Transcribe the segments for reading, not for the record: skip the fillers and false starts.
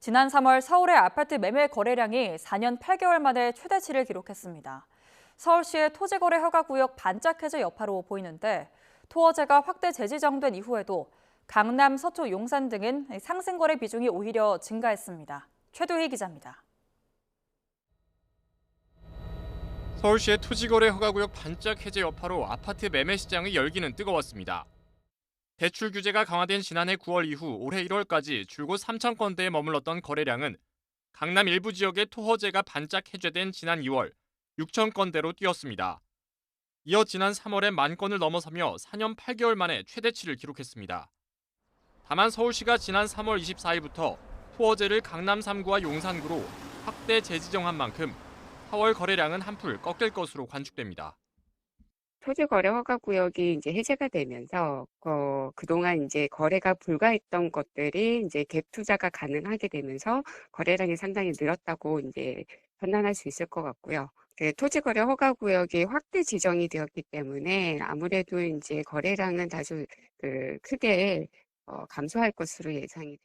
지난 3월 서울의 아파트 매매 거래량이 4년 8개월 만에 최대치를 기록했습니다. 서울시의 토지거래 허가구역 반짝 해제 여파로 보이는데 토어제가 확대 재지정된 이후에도 강남, 서초, 용산 등은 상승거래 비중이 오히려 증가했습니다. 최도희 기자입니다. 서울시의 토지거래 허가구역 반짝 해제 여파로 아파트 매매 시장의 열기는 뜨거웠습니다. 대출 규제가 강화된 지난해 9월 이후 올해 1월까지 줄곧 3천 건대에 머물렀던 거래량은 강남 일부 지역의 토허제가 반짝 해제된 지난 2월 6천 건대로 뛰었습니다. 이어 지난 3월에 만 건을 넘어서며 4년 8개월 만에 최대치를 기록했습니다. 다만 서울시가 지난 3월 24일부터 토허제를 강남 3구와 용산구로 확대 재지정한 만큼 4월 거래량은 한풀 꺾일 것으로 관측됩니다. 토지거래 허가구역이 이제 해제가 되면서 그동안 이제 거래가 불가했던 것들이 이제 갭 투자가 가능하게 되면서 거래량이 상당히 늘었다고 이제 판단할 수 있을 것 같고요. 토지거래 허가구역이 확대 지정이 되었기 때문에 아무래도 이제 거래량은 다소 크게 감소할 것으로 예상이 됩니다.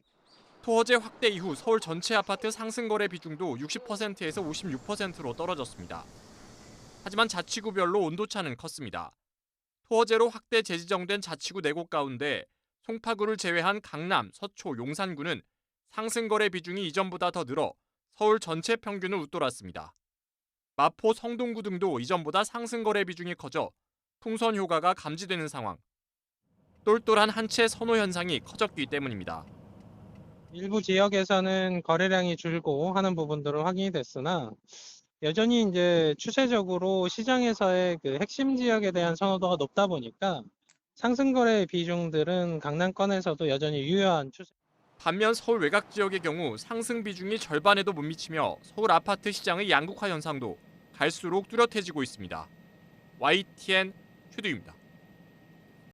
토어제 확대 이후 서울 전체 아파트 상승 거래 비중도 60%에서 56%로 떨어졌습니다. 하지만 자치구별로 온도차는 컸습니다. 토어제로 확대 재지정된 자치구 4곳 가운데 송파구를 제외한 강남, 서초, 용산구는 상승 거래 비중이 이전보다 더 늘어 서울 전체 평균을 웃돌았습니다. 마포, 성동구 등도 이전보다 상승 거래 비중이 커져 풍선 효과가 감지되는 상황. 똘똘한 한 채 선호 현상이 커졌기 때문입니다. 일부 지역에서는 거래량이 줄고 하는 부분들은 확인이 됐으나 여전히 이제 추세적으로 시장에서의 그 핵심 지역에 대한 선호도가 높다 보니까 상승거래 비중들은 강남권에서도 여전히 유효한 추세. 반면 서울 외곽 지역의 경우 상승 비중이 절반에도 못 미치며 서울 아파트 시장의 양극화 현상도 갈수록 뚜렷해지고 있습니다. YTN 최두입니다.